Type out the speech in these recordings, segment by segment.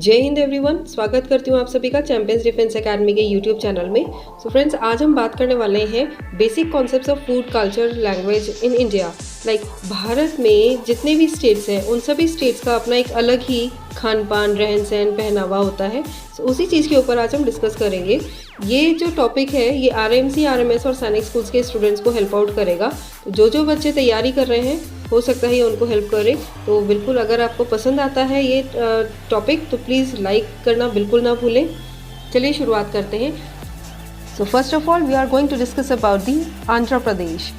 जय हिंद एवरीवन, स्वागत करती हूँ आप सभी का चैंपियंस डिफेंस एकेडमी के यूट्यूब चैनल में। सो फ्रेंड्स, आज हम बात करने वाले हैं basic concepts of food culture language in India. Bharat में जितने भी स्टेट्स हैं उन सभी स्टेट्स का अपना एक अलग ही खान पान, रहन सहन, पहनावा होता है। सो उसी चीज़ के ऊपर आज हम डिस्कस करेंगे। ये जो टॉपिक है ये आरएमसी, आरएमएस और सैनिक स्कूल्स के स्टूडेंट्स को हेल्प आउट करेगा। तो जो बच्चे तैयारी कर रहे हैं हो सकता है ये उनको हेल्प करे। तो बिल्कुल, अगर आपको पसंद आता है ये टॉपिक तो प्लीज़ लाइक करना बिल्कुल ना भूलें। चलिए शुरुआत करते हैं। So first of all we are going to discuss about the Andhra Pradesh.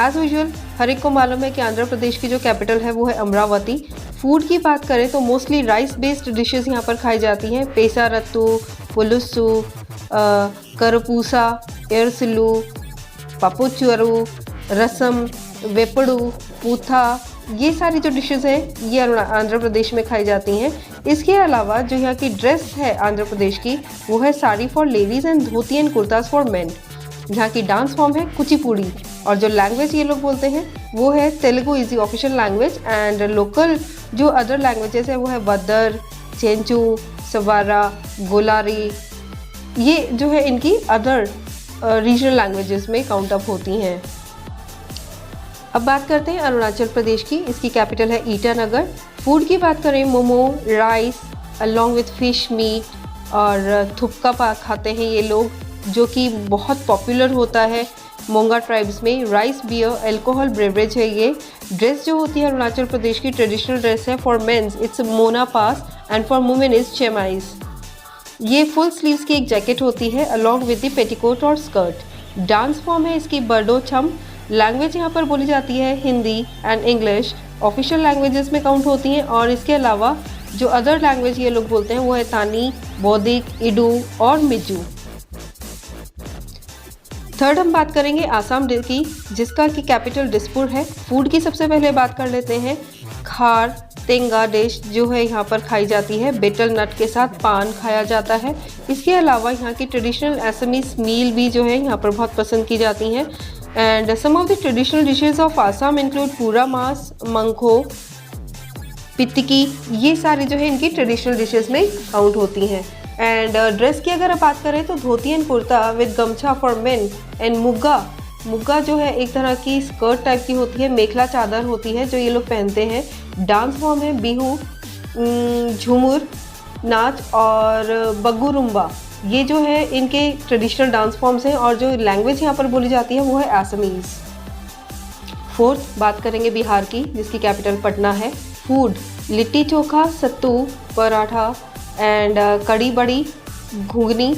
As usual हर एक को मालूम है कि आंध्र प्रदेश की जो कैपिटल है वो है अमरावती। फूड की बात करें तो मोस्टली राइस बेस्ड डिशेस यहाँ पर खाई जाती हैं। पेसारत्तू, पुलुसु, करपूसा, एरसिलू, पपुचरू, रसम, वेपड़ू, पूथा, ये सारी जो डिशेस हैं ये आंध्र प्रदेश में खाई जाती हैं। इसके अलावा जो यहाँ की ड्रेस है आंध्र प्रदेश की वो है sari for ladies and dhoti and kurtas for main. यहाँ की डांस फॉर्म है कुचिपुड़ी और जो लैंग्वेज ये लोग बोलते हैं वो है Telugu is the official language. And local जो अदर लैंग्वेजेस है वो है वदर, चेंचू, सवारा, गोलारी, ये जो है इनकी अदर रीजनल लैंग्वेजेस में काउंट अप होती हैं। अब बात करते हैं अरुणाचल प्रदेश की। इसकी कैपिटल है ईटानगर। फूड की बात करें momo, rice along with fish meet और थुपका खाते हैं ये लोग, जो कि बहुत पॉपुलर होता है मोंगा ट्राइब्स में। राइस बियर अल्कोहल ब्रेवरेज है ये। ड्रेस जो होती है अरुणाचल प्रदेश की ट्रेडिशनल ड्रेस है। फॉर मेंस इट्स मोना पास एंड फॉर वुमेन इज चेमाइज। ये फुल स्लीव्स की एक जैकेट होती है अलॉन्ग विद द पेटीकोट और स्कर्ट। डांस फॉर्म है इसकी बर्डो छम। लैंग्वेज यहाँ पर बोली जाती है Hindi and English, official languages में काउंट होती हैं। और इसके अलावा जो अदर लैंग्वेज ये लोग बोलते हैं वो है तानी, बोदिक, इडू और मिजू। थर्ड हम बात करेंगे आसाम की, जिसका की कैपिटल दिसपुर है। फूड की सबसे पहले बात कर लेते हैं। खार तेंगा डिश जो है यहाँ पर खाई जाती है। बेटल नट के साथ पान खाया जाता है। इसके अलावा यहाँ की ट्रेडिशनल असमीज मील भी जो है यहाँ पर बहुत पसंद की जाती हैं। And some of the traditional dishes of Assam include पूरा मास, मंखो, पित्तकी, ये सारी जो है इनकी ट्रेडिशनल डिशेस में काउंट होती हैं। एंड ड्रेस की अगर बात करें तो धोती एंड कुर्ता विद गमछा फॉर मेन एंड मुग्गा जो है एक तरह की स्कर्ट टाइप की होती है, मेखला चादर होती है जो ये लोग पहनते हैं। डांस फॉर्म है बिहू, झूमुर नाच और बग्गुरुम्बा, ये जो है इनके ट्रेडिशनल डांस फॉर्म्स हैं। और जो लैंग्वेज यहाँ पर बोली जाती है वो है आसामीज। फोर्थ बात करेंगे बिहार की, जिसकी कैपिटल पटना है। Food litti chokha, sattu, paratha and कड़ी बड़ी, घुगनी,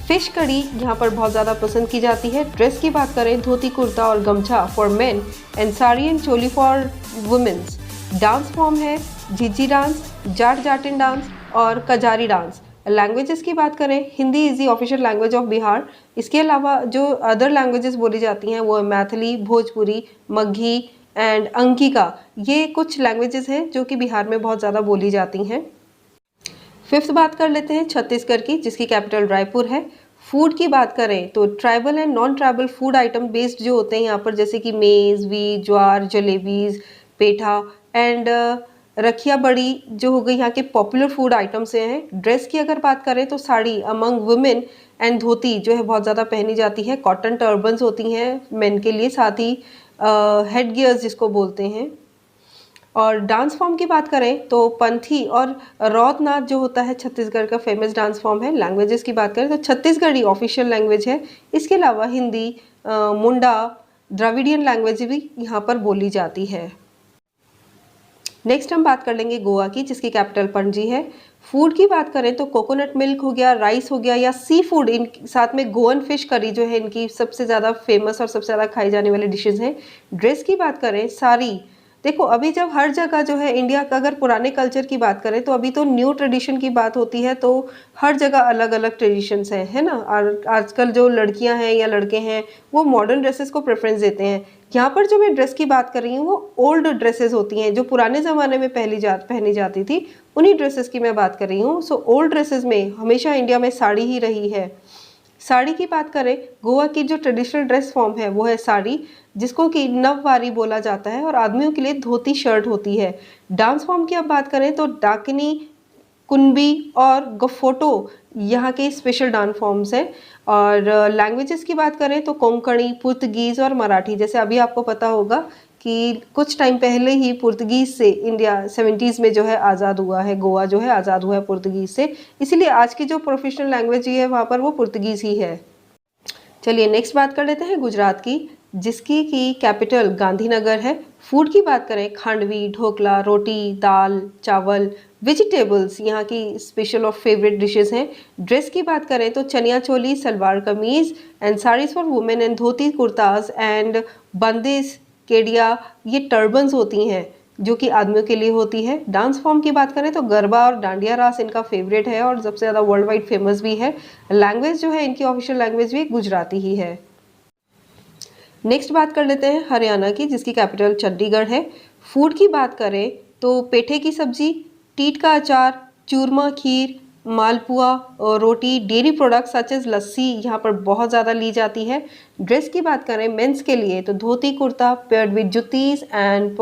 फिश कड़ी यहाँ पर बहुत ज़्यादा पसंद की जाती है। ड्रेस की बात करें धोती कुर्ता और gamcha for men and sari and choli for women's. Dance form है झिझी डांस, जाट जाटिन डांस और कजारी डांस। लैंग्वेजेस की बात करें Hindi is the official language of Bihar. इसके अलावा जो अदर लैंग्वेजेस बोली जाती हैं वो मैथिली, भोजपुरी, मगही एंड अंकिका, ये कुछ लैंग्वेजेस हैं जो कि बिहार में बहुत ज़्यादा बोली जाती हैं। फिफ्थ बात कर लेते हैं छत्तीसगढ़ की, जिसकी कैपिटल रायपुर है। फूड की बात करें तो tribal and non tribal food item based जो होते हैं यहाँ पर, जैसे कि मेज़, wheat, jowar, jalebis, petha and रखिया बड़ी जो हो गई यहाँ के पॉपुलर फूड आइटम्स से हैं। ड्रेस की अगर बात करें तो साड़ी अमंग वुमेन एंड धोती जो है बहुत ज़्यादा पहनी जाती है। कॉटन टर्बन्स होती हैं मेन के लिए, साथ ही हेड गियर्स जिसको बोलते हैं। और डांस फॉर्म की बात करें तो पंथी और रौत नाच जो होता है छत्तीसगढ़ का फेमस डांस फॉर्म है। लैंग्वेजेस की बात करें तो छत्तीसगढ़ी ऑफिशियल लैंग्वेज है। इसके अलावा हिंदी, मुंडा, द्रविडियन लैंग्वेज भी यहाँ पर बोली जाती है। नेक्स्ट हम बात कर लेंगे गोवा की, जिसकी कैपिटल पणजी है। फूड की बात करें तो कोकोनट मिल्क हो गया, राइस हो गया या सी फूड, इन साथ में गोवन फिश करी जो है इनकी सबसे ज़्यादा फेमस और सबसे ज़्यादा खाई जाने वाली डिशेज हैं। ड्रेस की बात करें साड़ी, देखो अभी जब हर जगह जो है इंडिया का अगर पुराने कल्चर की बात करें तो अभी तो न्यू ट्रेडिशन की बात होती है, तो हर जगह अलग अलग ट्रेडिशंस हैं, है ना। और आजकल जो लड़कियां हैं या लड़के हैं वो मॉडर्न ड्रेसेस को प्रेफरेंस देते हैं। यहाँ पर जो मैं ड्रेस की बात कर रही हूँ वो ओल्ड ड्रेसेस होती हैं जो पुराने ज़माने में पहनी जाती थी, उन्हीं ड्रेसेस की मैं बात कर रही हूँ। सो ओल्ड ड्रेसेस में हमेशा इंडिया में साड़ी ही रही है। साड़ी की बात करें, गोवा की जो ट्रेडिशनल ड्रेस फॉर्म है वो है साड़ी, जिसको कि नववारी बोला जाता है और आदमियों के लिए धोती शर्ट होती है। डांस फॉर्म की अब बात करें तो डाकिनी कुनबी और गफोटो यहाँ के स्पेशल डांस फॉर्म्स हैं। और लैंग्वेजेस की बात करें तो कोंकणी, पुर्तगीज़ और मराठी। जैसे अभी आपको पता होगा कि कुछ टाइम पहले ही पुर्तगीज़ से इंडिया 70s में जो है आज़ाद हुआ है, गोवा जो है आज़ाद हुआ है पुर्तगीज़ से, इसीलिए आज की जो प्रोफेशनल लैंग्वेज है वहाँ पर वो पुर्तगीज़ ही है। चलिए नेक्स्ट बात कर लेते हैं गुजरात की, जिसकी की कैपिटल गांधीनगर है। फूड की बात करें, खांडवी, ढोकला, रोटी, दाल, चावल, वेजिटेबल्स यहाँ की स्पेशल और फेवरेट डिशेस हैं। ड्रेस की बात करें तो chaniya choli, salwar kameez and saris for women and dhoti kurtas and बंदिश, केडिया, ये टर्बन्स होती हैं जो कि आदमियों के लिए होती है। डांस फॉर्म की बात करें तो गरबा और डांडिया रास इनका फेवरेट है और सबसे ज़्यादा वर्ल्ड वाइड फेमस भी है। लैंग्वेज जो है इनकी ऑफिशियल लैंग्वेज भी गुजराती ही है। नेक्स्ट बात कर लेते हैं हरियाणा की, जिसकी कैपिटल चंडीगढ़ है। फूड की बात करें तो पेठे की सब्जी, टीट का अचार, चूरमा, खीर, मालपुआ और रोटी, डेयरी प्रोडक्ट्स सच एज लस्सी यहाँ पर बहुत ज़्यादा ली जाती है। ड्रेस की बात करें मेंस के लिए तो dhoti kurta paired with juttis and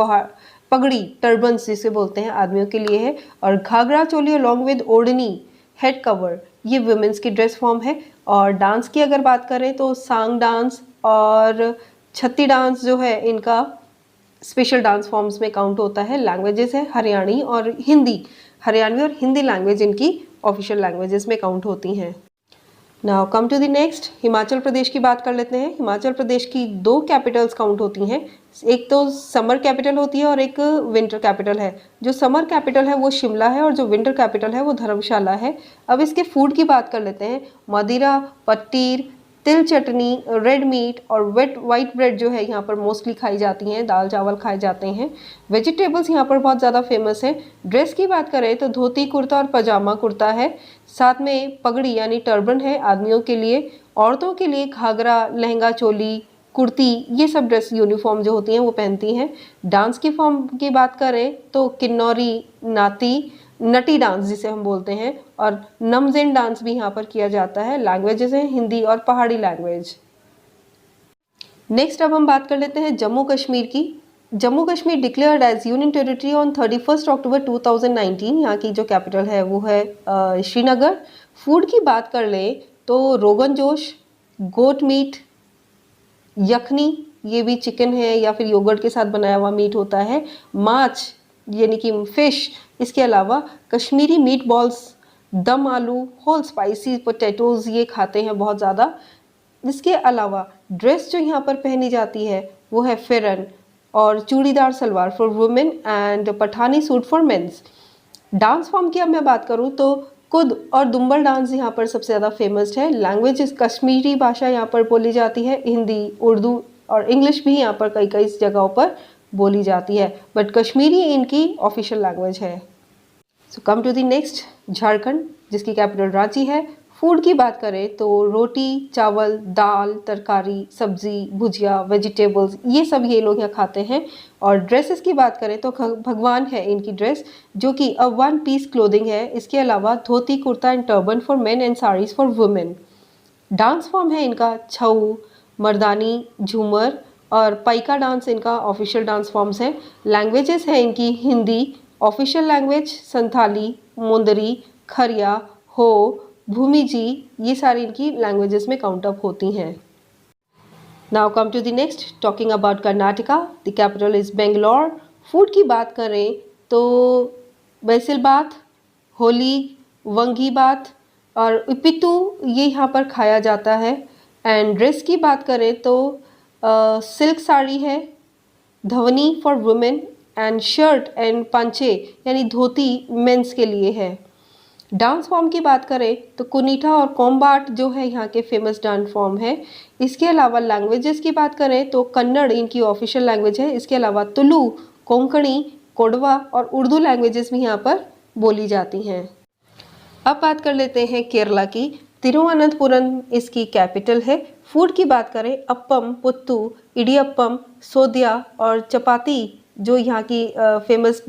pagri, turbans जिसे बोलते हैं, आदमियों के लिए है। और ghagra choli along with odhni, head cover, ये वुमेन्स की ड्रेस फॉर्म है। और डांस की अगर बात करें तो सांग डांस और छत्ती डांस जो है इनका स्पेशल डांस फॉर्म्स में काउंट होता है। लैंग्वेजेस है हरियाणी और हिंदी, हरियाणवी और हिंदी लैंग्वेज इनकी ऑफिशियल लैंग्वेजेस में काउंट होती हैं। Now come to the next, Himachal Pradesh की बात कर लेते हैं। हिमाचल प्रदेश की दो कैपिटल्स काउंट होती हैं, एक तो समर कैपिटल होती है और एक विंटर कैपिटल है। जो समर कैपिटल है वो शिमला है और जो विंटर कैपिटल है वो धर्मशाला है। अब इसके फूड की बात कर लेते हैं। मदिरा, पट्टीर, तिल चटनी, रेड मीट और वाइट ब्रेड जो है यहाँ पर मोस्टली खाई जाती हैं, दाल चावल खाए जाते हैं। वेजिटेबल्स यहाँ पर बहुत ज़्यादा फेमस है। ड्रेस की बात करें तो धोती कुर्ता और पजामा कुर्ता है, साथ में पगड़ी यानी टर्बन है आदमियों के लिए। औरतों के लिए घाघरा, लहंगा चोली, कुर्ती, ये सब ड्रेस यूनिफॉर्म जो होती हैं वो पहनती हैं। डांस की फॉर्म की बात करें तो किन्नौरी, नाती, नटी डांस जिसे हम बोलते हैं, और नमजेन डांस भी यहाँ पर किया जाता है। लैंग्वेजेस हैं हिंदी और पहाड़ी लैंग्वेज। नेक्स्ट अब हम बात कर लेते हैं जम्मू कश्मीर की। Jammu Kashmir declared as union territory on 31 October 2019। यहाँ की जो कैपिटल है वो है श्रीनगर। फूड की बात कर लें तो रोगन जोश, गोट मीट, यखनी, ये भी चिकन है या फिर योगर्ट के साथ बनाया हुआ मीट होता है। माछ यानी कि फिश, इसके अलावा कश्मीरी मीट बॉल्स, दम आलू, होल स्पाइसी पोटैटोज़ ये खाते हैं बहुत ज़्यादा। इसके अलावा ड्रेस जो यहाँ पर पहनी जाती है वो है फेरन और churidar salwar for women and Pathani suit for mens. Dance form की अब मैं बात करूँ तो कुद और दुम्बल डांस यहाँ पर सबसे ज़्यादा फेमस है। लैंग्वेज कश्मीरी भाषा यहाँ पर बोली जाती है, हिंदी, उर्दू और इंग्लिश भी यहाँ पर कई कई जगहों पर बोली जाती है, बट कश्मीरी इनकी ऑफिशियल लैंग्वेज है। So come to the next, Jharkhand, जिसकी कैपिटल रांची है। फूड की बात करें तो रोटी, चावल, दाल, तरकारी, सब्जी, भुजिया, वेजिटेबल्स, ये सब ये लोग यहाँ खाते हैं। और ड्रेसेस की बात करें तो भगवान है इनकी ड्रेस, जो कि अ वन पीस क्लोथिंग है। इसके अलावा dhoti kurta and turban for men and saris for women. Dance form है इनका छऊ, मर्दानी, झूमर और पाइका डांस इनका ऑफिशियल डांस फॉर्म्स हैं। लैंग्वेजेस है इनकी हिंदी, ऑफिशियल लैंग्वेज संथाली, मुंदरी, खरिया, हो, भूमि जी, ये सारी इनकी लैंग्वेजेस में काउंट अप होती हैं। Now come to the next, talking about Karnataka, the capital is Bangalore. Food की बात करें तो बैसिल बात, होली, वंगी बात और उपितु ये यहाँ पर खाया जाता है। एंड ड्रेस की बात करें तो सिल्क साड़ी है, dhavani for women and shirt and panche यानी धोती मेंस के लिए है। डांस फॉर्म की बात करें तो कुनीठा और कॉम्बाट जो है यहाँ के फेमस डांस फॉर्म है। इसके अलावा लैंग्वेजेस की बात करें तो कन्नड़ इनकी ऑफिशियल लैंग्वेज है। इसके अलावा तुलु, कोंकणी, कोडवा और उर्दू लैंग्वेजेस भी यहाँ पर बोली जाती हैं। अब बात कर लेते हैं केरला की। तिरुवनंतपुरम इसकी कैपिटल है। फूड की बात करें अप्पम, पुत्तू, इडियप्पम, सोदिया और चपाती जो यहाँ की फेमस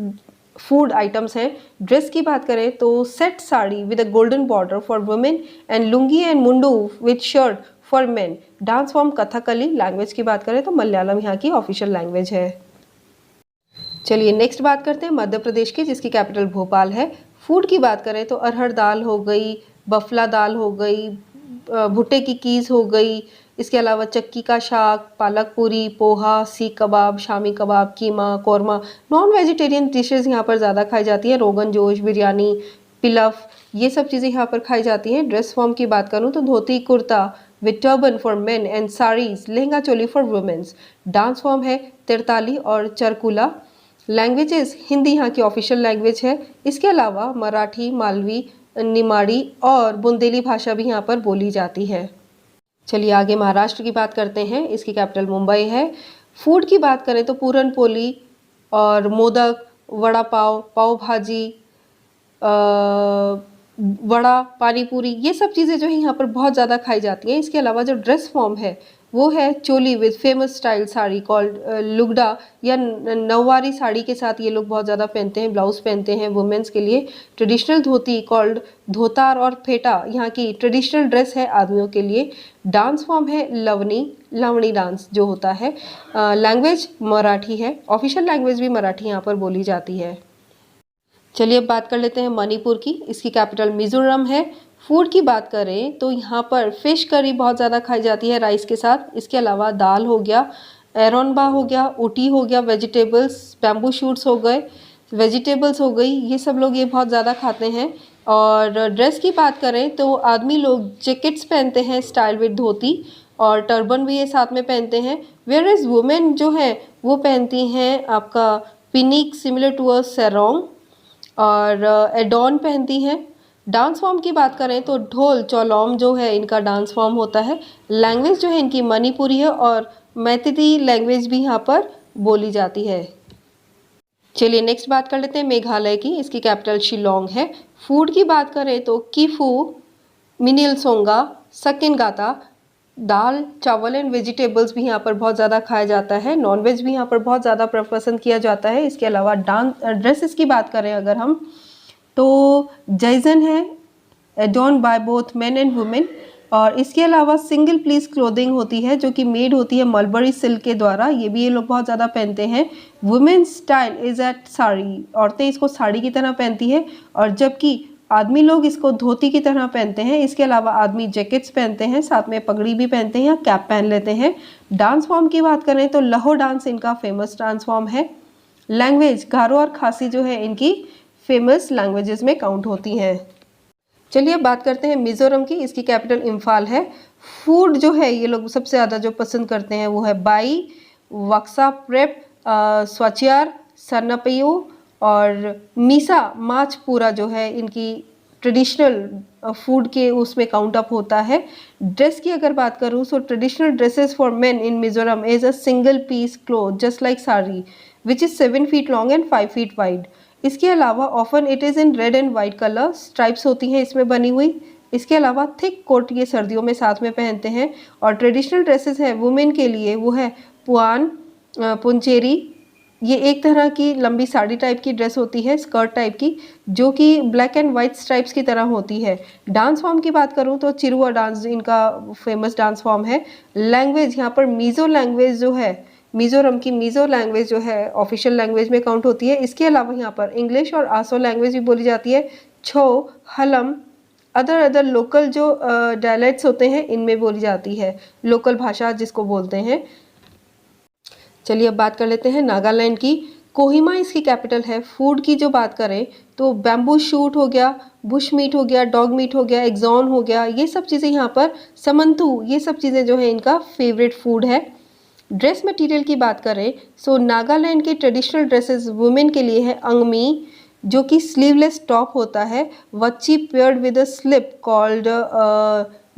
फूड आइटम्स हैं। ड्रेस की बात करें तो set sari with a golden border for women and lungi and mundu with shirt for main. Dance form Kathakali. Language की बात करें तो मलयालम यहाँ की ऑफिशियल लैंग्वेज है। चलिए नेक्स्ट बात करते हैं मध्य प्रदेश की, जिसकी कैपिटल भोपाल है। फूड की बात करें तो अरहर दाल हो गई, बफला दाल हो गई, भुट्टे की कीज़ हो गई, इसके अलावा चक्की का साग, पालक पूरी, पोहा, सीख कबाब, शामी कबाब, कीमा, कौरमा। नॉन वेजिटेरियन डिशेज़ यहाँ पर ज़्यादा खाई जाती है, रोगन जोश, बिरयानी, पिलफ, ये सब चीज़ें यहाँ पर खाई जाती हैं। ड्रेस फॉर्म की बात करूँ तो dhoti kurta with turban for men and saris, lehenga choli for women's. Dance form है तिरताली और चरकुला। लैंग्वेजेस, हिंदी यहाँ की ऑफिशियल लैंग्वेज है। इसके अलावा मराठी, मालवी, निमाड़ी और बुंदेली भाषा भी यहाँ पर बोली जाती है। चलिए आगे महाराष्ट्र की बात करते हैं। इसकी कैपिटल मुंबई है। फूड की बात करें तो पूरन पोली और मोदक, वड़ा पाव, पाव भाजी, वड़ा, पानी पूरी, ये सब चीज़ें जो है यहाँ पर बहुत ज़्यादा खाई जाती हैं। इसके अलावा जो ड्रेस फॉर्म है वो है choli with famous style sari called lugda या नौवारी साड़ी के साथ ये लोग बहुत ज़्यादा पहनते हैं, ब्लाउज पहनते हैं। वुमेन्स के लिए ट्रेडिशनल धोती कॉल्ड धोतार और फेटा यहाँ की ट्रेडिशनल ड्रेस है आदमियों के लिए। डांस फॉर्म है लावणी डांस जो होता है। लैंग्वेज मराठी है, ऑफिशियल लैंग्वेज भी मराठी यहाँ पर बोली जाती है। चलिए अब बात कर लेते हैं मणिपुर की। इसकी कैपिटल मिजोरम है। फूड की बात करें तो यहाँ पर फिश करी बहुत ज़्यादा खाई जाती है राइस के साथ। इसके अलावा दाल हो गया, एरोनबा हो गया, उटी हो गया, वेजिटेबल्स, बैम्बू शूट्स हो गए, वेजिटेबल्स हो गई, ये सब लोग ये बहुत ज़्यादा खाते हैं। और ड्रेस की बात करें तो आदमी लोग जैकेट्स पहनते हैं स्टाइल विद धोती, और टर्बन भी ये साथ में पहनते हैं। वेयर इज़ वुमेन जो है वो पहनती हैं आपका पिनिक सिमिलर टू अ सेरोंग, और एडॉन पहनती हैं। डांस फॉर्म की बात करें तो ढोल चौलौम जो है इनका डांस फॉर्म होता है। लैंग्वेज जो है इनकी मणिपुरी है और मैथिली लैंग्वेज भी यहाँ पर बोली जाती है। चलिए नेक्स्ट बात कर लेते हैं मेघालय की। इसकी कैपिटल शिलोंग है। फूड की बात करें तो कीफू, मिनिल सोंगा, सकिनगाता, दाल, चावल एंड वेजिटेबल्स भी यहाँ पर बहुत ज़्यादा खाया जाता है। नॉनवेज भी यहाँ पर बहुत ज़्यादा पसंद किया जाता है। इसके अलावा ड्रेसेस की बात करें अगर हम तो जैजन है, add-on by both men and women. और इसके अलावा सिंगल पीस क्लोथिंग होती है जो कि मेड होती है मलबरी सिल्क के द्वारा, ये भी ये लोग बहुत ज़्यादा पहनते हैं। Women style is at sari, औरतें इसको साड़ी की तरह पहनती है, और जबकि आदमी लोग इसको धोती की तरह पहनते हैं। इसके अलावा आदमी जैकेट्स पहनते हैं, साथ में पगड़ी भी पहनते हैं या कैप पहन लेते हैं। डांस फॉर्म की बात करें तो लहो डांस इनका फेमस डांस फॉर्म है। लैंग्वेज गारो और खासी जो है इनकी फेमस लैंग्वेजेस में काउंट होती हैं। चलिए अब बात करते हैं मिज़ोरम की। इसकी कैपिटल इम्फाल है। फूड जो है ये लोग सबसे ज़्यादा जो पसंद करते हैं वो है बाई, वक्सा प्रेप, स्वाचियार, सरनपयू और मीसा माछ पूरा जो है इनकी ट्रेडिशनल फूड के उसमें काउंट अप होता है। ड्रेस की अगर बात करूँ so traditional dresses for men in Mizoram is a single piece cloth just like sari which is 7 feet long and 5 feet wide. इसके अलावा often it is in red and white colour, stripes होती हैं इसमें बनी हुई। इसके अलावा थिक कोट ये सर्दियों में साथ में पहनते हैं। और ट्रेडिशनल ड्रेसेस है वुमेन के लिए वो है पुआन, पुंचेरी, ये एक तरह की लंबी साड़ी टाइप की ड्रेस होती है, स्कर्ट टाइप की, जो कि ब्लैक एंड वाइट स्ट्राइप्स की तरह होती है। डांस फॉर्म की बात करूँ तो चिरुआ डांस इनका फेमस डांस फॉर्म है। लैंग्वेज यहाँ पर मीज़ो लैंग्वेज जो है, मिज़ोरम की मीज़ो लैंग्वेज जो है ऑफिशियल लैंग्वेज में काउंट होती है। इसके अलावा यहाँ पर इंग्लिश और आसो लैंग्वेज भी बोली जाती है। छो, हलम, अदर लोकल जो डायलेक्ट्स होते हैं इनमें बोली जाती है, लोकल भाषा जिसको बोलते हैं। चलिए अब बात कर लेते हैं नागालैंड की। कोहिमा इसकी कैपिटल है। फूड की जो बात करें तो बैम्बू शूट हो गया, बुश मीट हो गया, डॉग मीट हो गया, एग्जॉन हो गया, ये सब चीज़ें यहाँ पर, समंतु, ये सब चीज़ें जो है इनका फेवरेट फूड है। ड्रेस मटेरियल की बात करें सो नागालैंड के ट्रेडिशनल ड्रेसेस वुमेन के लिए है अंगमी जो कि स्लीवलेस टॉप होता है, वच्ची paired with a slip called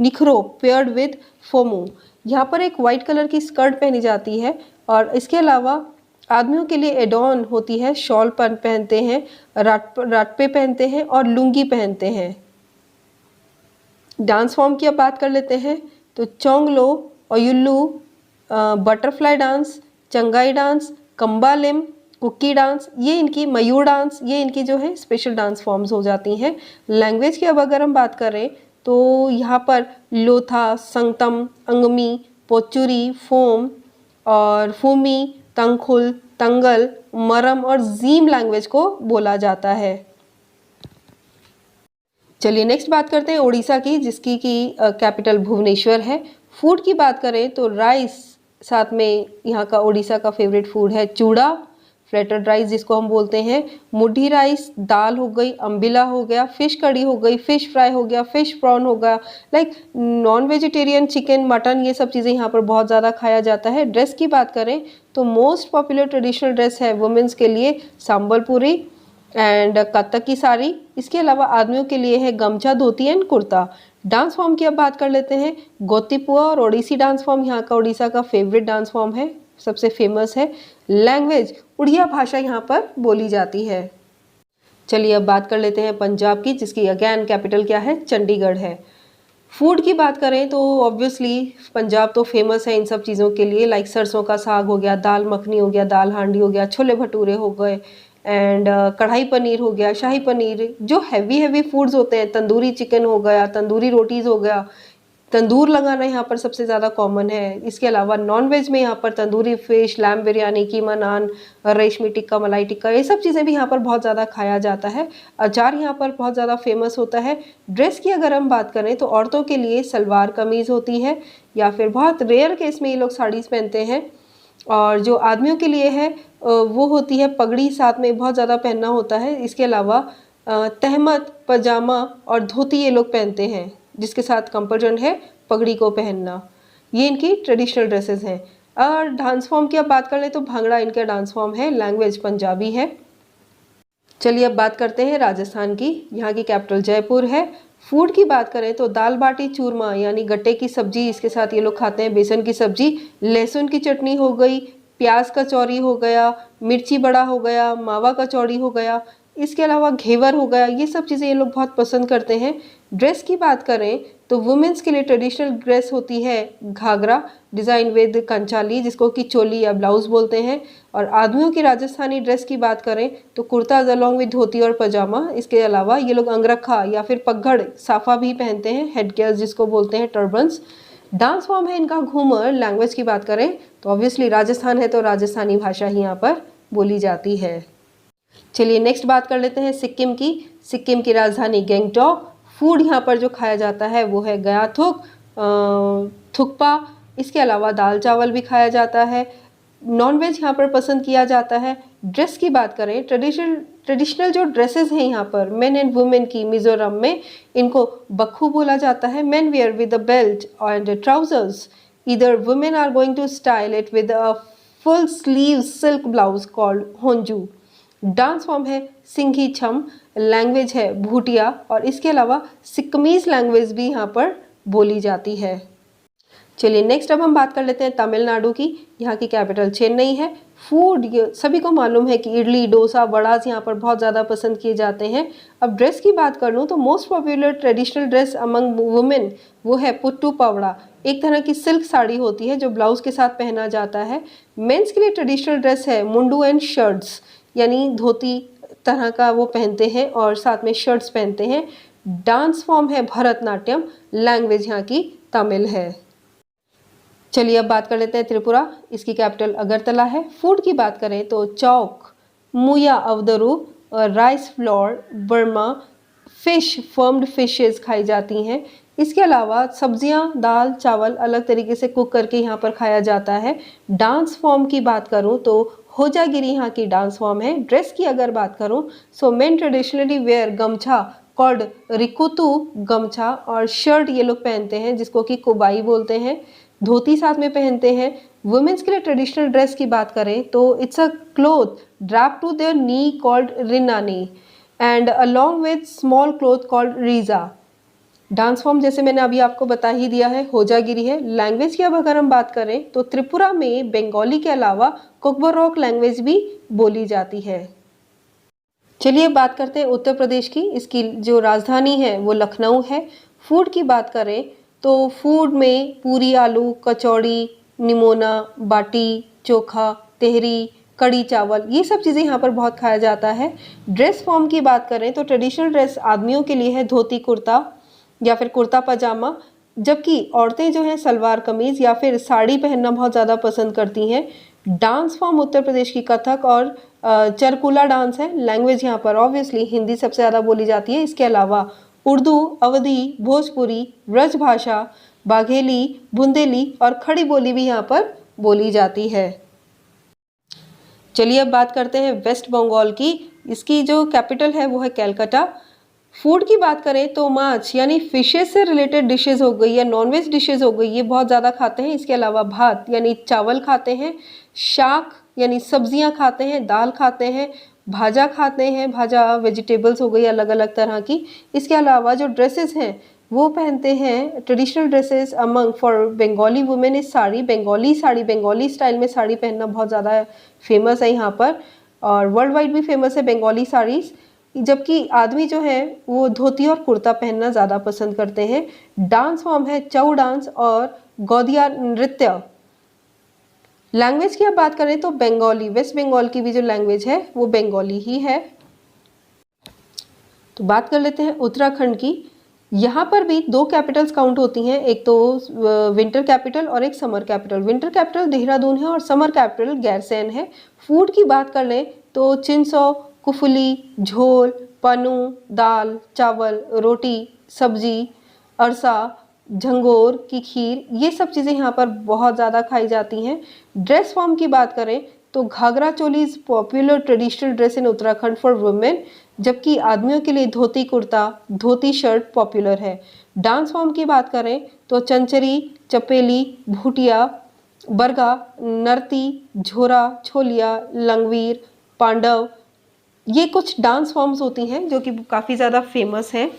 निखरो पेयर्ड विद फोमू। यहाँ पर एक वाइट कलर की स्कर्ट पहनी जाती है। और इसके अलावा आदमियों के लिए एडॉन होती है, शॉल पहनते हैं, राटपे पहनते हैं और लुंगी पहनते हैं। डांस फॉर्म की अब बात कर लेते हैं तो चोंगलो, ओयुल्लू, बटरफ्लाई डांस, चंगाई डांस, कंबालिम, कुकी डांस, ये इनकी मयूर डांस, ये इनकी जो है स्पेशल डांस फॉर्म्स हो जाती हैं। लैंग्वेज की अब अगर हम बात करें तो यहाँ पर लोथा, संगतम, अंगमी, पोचुरी, फोम और फूमी, तंगखुल, तंगल, मरम और जीम लैंग्वेज को बोला जाता है। चलिए नेक्स्ट बात करते हैं उड़ीसा की, जिसकी की कैपिटल भुवनेश्वर है। फूड की बात करें तो राइस, साथ में यहाँ का उड़ीसा का फेवरेट फूड है चूड़ा, फ्लैटेड राइस जिसको हम बोलते हैं, मुढ़ी राइस, दाल हो गई, अम्बिला हो गया, फिश कड़ी हो गई, फिश फ्राई हो गया, फिश प्रॉन हो गया, like non vegetarian chicken mutton, ये सब चीज़ें यहाँ पर बहुत ज़्यादा खाया जाता है। ड्रेस की बात करें तो मोस्ट पॉपुलर ट्रेडिशनल ड्रेस है वुमेंस के लिए संबलपुरी एंड कथक की साड़ी। इसके अलावा आदमियों के लिए है गमछा, धोती एंड कुर्ता। डांस फॉर्म की अब बात कर लेते हैं। गोतीपुआ और ओडिसी डांस फॉर्म यहाँ का उड़ीसा का फेवरेट डांस फॉर्म है, सबसे फेमस है। लैंग्वेज उड़िया भाषा यहाँ पर बोली जाती है। चलिए अब बात कर लेते हैं पंजाब की, जिसकी अगेन कैपिटल क्या है, चंडीगढ़ है। फूड की बात करें तो ऑब्वियसली पंजाब तो फेमस है इन सब चीज़ों के लिए, लाइक सरसों का साग हो गया, दाल मखनी हो गया, दाल हांडी हो गया, छोले भटूरे हो गए एंड कढ़ाई पनीर हो गया, शाही पनीर, जो हैवी फूड्स होते हैं, तंदूरी चिकन हो गया, तंदूरी रोटीज़ हो गया, तंदूर लगाना यहाँ पर सबसे ज़्यादा कॉमन है। इसके अलावा नॉन वेज में यहाँ पर तंदूरी फिश, लैम बिरयानी, कीमा नान, रेशमी टिक्का, मलाई टिक्का, ये सब चीज़ें भी यहाँ पर बहुत ज़्यादा खाया जाता है। अचार यहाँ पर बहुत ज़्यादा फेमस होता है। ड्रेस की अगर हम बात करें तो औरतों के लिए सलवार कमीज़ होती है, या फिर बहुत रेयर केस में ये लोग साड़ीज़ पहनते हैं। और जो आदमियों के लिए है वो होती है पगड़ी, साथ में बहुत ज़्यादा पहनना होता है। इसके अलावा तहमत, पजामा और धोती ये लोग पहनते हैं, जिसके साथ कंपल्सन है पगड़ी को पहनना। ये इनकी ट्रेडिशनल ड्रेसेस हैं। और डांस फॉर्म की अब बात कर ले तो भांगड़ा इनका डांस फॉर्म है, लैंग्वेज पंजाबी है। चलिए अब बात करते हैं राजस्थान की, यहाँ की कैपिटल जयपुर है। फूड की बात करें तो दाल बाटी चूरमा यानी गट्टे की सब्जी, इसके साथ ये लोग खाते हैं बेसन की सब्जी, लहसुन की चटनी हो गई, प्याज कचौरी हो गया, मिर्ची बड़ा हो गया, मावा कचौड़ी हो गया, इसके अलावा घेवर हो गया, ये सब चीज़ें ये लोग बहुत पसंद करते हैं। ड्रेस की बात करें तो वुमेन्स के लिए ट्रेडिशनल ड्रेस होती है घाघरा, डिज़ाइन विद कंचाली, जिसको कि चोली या ब्लाउज बोलते हैं। और आदमियों की राजस्थानी ड्रेस की बात करें तो कुर्ता अलॉन्ग विद धोती और पजामा। इसके अलावा ये लोग अंगरखा या फिर पगड़ साफा भी पहनते हैं, हेड गियर जिसको बोलते हैं, टर्बन्स। डांस फॉर्म है इनका घूमर। लैंग्वेज की बात करें तो ऑब्वियसली राजस्थान है तो राजस्थानी भाषा ही यहाँ पर बोली जाती है। चलिए नेक्स्ट बात कर लेते हैं सिक्किम की। सिक्किम की राजधानी गैंगटॉक। फूड यहाँ पर जो खाया जाता है वो है गयाथुक, थुक्पा। इसके अलावा दाल चावल भी खाया जाता है। नॉन वेज यहाँ पर पसंद किया जाता है। ड्रेस की बात करें, ट्रेडिशनल जो ड्रेसेस हैं यहाँ पर मेन एंड वुमेन की, मिजोरम में इनको बक्खू बोला जाता है। Men wear with a belt and trousers, इधर women are going to style it with a full sleeve silk blouse called honju. Dance form है सिंघी छम, लैंग्वेज है भूटिया, और इसके अलावा सिक्किमीज लैंग्वेज भी यहाँ पर बोली जाती है। चलिए नेक्स्ट अब हम बात कर लेते हैं तमिलनाडु की। यहाँ की कैपिटल चेन्नई है। फूड सभी को मालूम है कि इडली, डोसा, वड़ास यहाँ पर बहुत ज़्यादा पसंद किए जाते हैं। अब ड्रेस की बात कर लूँ तो most popular traditional dress among women वो है पुट्टू पावड़ा, एक तरह की सिल्क साड़ी होती है जो ब्लाउज के साथ पहना जाता है। मेंस के लिए ट्रेडिशनल ड्रेस है मुंडू एंड शर्ट्स, यानी धोती तरह का वो पहनते हैं और साथ में शर्ट्स पहनते हैं। डांस फॉर्म है भरतनाट्यम, लैंग्वेज यहाँ की तमिल है। चलिए अब बात कर लेते हैं त्रिपुरा। इसकी कैपिटल अगरतला है। फूड की बात करें तो चौक, मुया अवदरू, राइस फ्लोर, बर्मा, फिश, फर्म्ड फिशेस खाई जाती हैं। इसके अलावा सब्जियां, दाल, चावल अलग तरीके से कुक करके यहाँ पर खाया जाता है। डांस फॉर्म की बात करूँ तो होजागिरी यहाँ की डांस फॉर्म है। ड्रेस की अगर बात करूँ सो मेन ट्रेडिशनली वेयर गमछा कॉल्ड रिकुतु गमछा, और शर्ट ये लोग पहनते हैं जिसको कि कुबाई बोलते हैं। धोती साथ में पहनते हैं। वुमेन्स के लिए ट्रेडिशनल ड्रेस की बात करें तो it's a cloth drape to their knee called रिनानी and along with small cloth called Risa. Dance form जैसे मैंने अभी आपको बता ही दिया है, होजागिरी है। लैंग्वेज की अब अगर हम बात करें तो त्रिपुरा में बंगाली के अलावा कोकबोरोक लैंग्वेज भी बोली जाती है। चलिए बात करते हैं उत्तर प्रदेश की। इसकी जो राजधानी है वो लखनऊ है। फूड की बात करें तो फूड में पूरी आलू, कचौड़ी, निमोना, बाटी, चोखा, तेहरी, कड़ी चावल, ये सब चीज़ें यहाँ पर बहुत खाया जाता है। ड्रेस फॉर्म की बात करें तो ट्रेडिशनल ड्रेस आदमियों के लिए है धोती कुर्ता या फिर कुर्ता पजामा, जबकि औरतें जो हैं सलवार कमीज़ या फिर साड़ी पहनना बहुत ज़्यादा पसंद करती हैं। डांस फॉर्म उत्तर प्रदेश की कथक और चरकुला डांस है। लैंग्वेज यहाँ पर ऑब्वियसली हिंदी सबसे ज़्यादा बोली जाती है। इसके अलावा उर्दू, अवधी, भोजपुरी, ब्रजभाषा, बाघेली, बुंदेली और खड़ी बोली भी यहाँ पर बोली जाती है। चलिए अब बात करते हैं वेस्ट बंगाल की। इसकी जो कैपिटल है वो है कैलकाटा। फूड की बात करें तो माछ यानी फिशेस से रिलेटेड डिशेस हो गई या नॉनवेज डिशेस हो गई, ये बहुत ज़्यादा खाते हैं। इसके अलावा भात यानी चावल खाते हैं, शाक यानी सब्जियां खाते हैं, दाल खाते हैं, भाजा खाते हैं, भाजा वेजिटेबल्स हो गई अलग अलग तरह की। इसके अलावा जो ड्रेसेस हैं वो पहनते हैं, traditional dresses among for Bengali women is sari. Bengali sari, Bengali style में साड़ी पहनना बहुत ज़्यादा फेमस है यहाँ पर, और वर्ल्ड वाइड भी फेमस है बंगाली साड़ीज़। जबकि आदमी जो है वो धोती और कुर्ता पहनना ज़्यादा पसंद करते हैं। डांस फॉर्म है छऊ डांस और गौदिया नृत्य। लैंग्वेज की अब बात करें तो बंगाली, वेस्ट बंगाल की भी जो लैंग्वेज है वो बंगाली ही है। तो बात कर लेते हैं उत्तराखंड की। यहाँ पर भी दो कैपिटल्स काउंट होती हैं, एक तो विंटर कैपिटल और एक summer capital. Winter capital Dehradun है और समर कैपिटल गैरसैंण है। फूड की बात कर लें तो चिंसो, कुफली, झोल, पनू, दाल, चावल, रोटी, सब्जी, अरसा, झंगोर की खीर, ये सब चीज़ें यहाँ पर बहुत ज़्यादा खाई जाती हैं। ड्रेस फॉर्म की बात करें तो ghagra choli is popular traditional dress in Uttarakhand for women, जबकि आदमियों के लिए धोती कुर्ता, धोती शर्ट पॉपुलर है। डांस फॉर्म की बात करें तो चंचरी, चपेली, भूटिया, बरगा, नर्ती, झोरा, छोलिया, लंगवीर, पांडव, ये कुछ डांस फॉर्म्स होती हैं जो कि काफ़ी ज़्यादा फेमस हैं।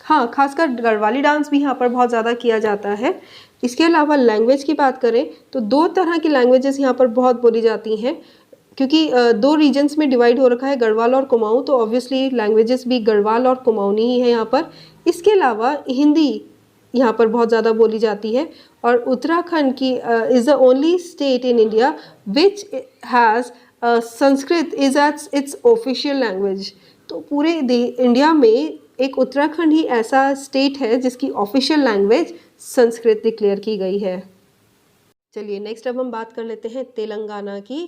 हाँ, खासकर गढ़वाली डांस भी यहाँ पर बहुत ज़्यादा किया जाता है। इसके अलावा लैंग्वेज की बात करें तो दो तरह की लैंग्वेजेस यहाँ पर बहुत बोली जाती हैं, क्योंकि दो रीजन्स में डिवाइड हो रखा है, गढ़वाल और कुमाऊँ, तो ऑब्वियसली लैंग्वेजेस भी गढ़वाल और कुमाऊनी ही है यहाँ पर। इसके अलावा हिंदी यहाँ पर बहुत ज़्यादा बोली जाती है, और उत्तराखंड की is the only state in India which has Sanskrit is as its official language. तो पूरे इंडिया में एक उत्तराखंड ही ऐसा स्टेट है जिसकी ऑफिशियल लैंग्वेज संस्कृत डिक्लेयर की गई है। चलिए नेक्स्ट अब हम बात कर लेते हैं तेलंगाना की।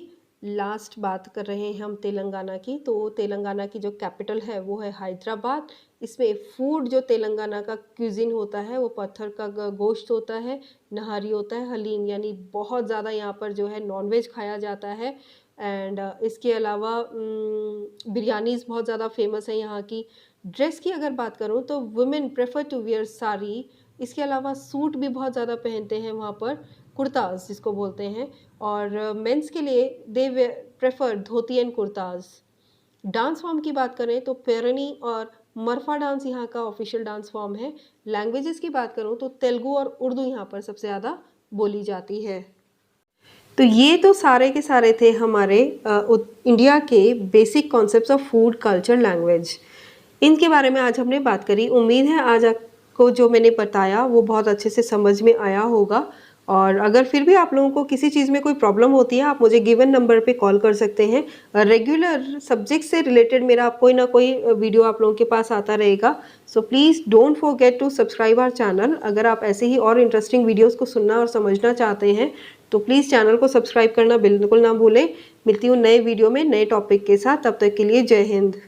लास्ट बात कर रहे हैं हम तेलंगाना की। तो तेलंगाना की जो कैपिटल है वो है हैदराबाद। इसमें फूड जो तेलंगाना का क्यूजिन होता है वो पत्थर का गोश्त होता है, नहारी होता है, हलीम, यानी बहुत ज़्यादा यहाँ पर जो है नॉनवेज खाया जाता है। एंड इसके अलावा बिरयानीज़ बहुत ज़्यादा फेमस है यहाँ की। ड्रेस की अगर बात करूँ तो women prefer to wear sari. इसके अलावा सूट भी बहुत ज़्यादा पहनते हैं वहाँ पर, कुर्ताज जिसको बोलते हैं, और मेंस के लिए they prefer dhoti and kurtas. Dance form की बात करें तो पेरनी और मरफा डांस यहाँ का ऑफिशियल डांस फॉर्म है। लैंग्वेजेस की बात करूँ तो तेलुगु और उर्दू यहाँ पर सबसे ज़्यादा बोली जाती है। तो ये तो सारे के सारे थे हमारे इंडिया के basic concepts of food, culture, language. इनके बारे में आज हमने बात करी। उम्मीद है आज आपको जो मैंने बताया वो बहुत अच्छे से समझ में आया होगा। और अगर फिर भी आप लोगों को किसी चीज़ में कोई प्रॉब्लम होती है, आप मुझे गिवन नंबर पे कॉल कर सकते हैं। रेगुलर सब्जेक्ट से रिलेटेड मेरा कोई ना कोई वीडियो आप लोगों के पास आता रहेगा। So please don't forget to subscribe our channel. अगर आप ऐसे ही और इंटरेस्टिंग वीडियोज़ को सुनना और समझना चाहते हैं तो प्लीज़ चैनल को सब्सक्राइब करना बिल्कुल ना भूलें। मिलती हूँ नए वीडियो में नए टॉपिक के साथ, तब तक के लिए जय हिंद।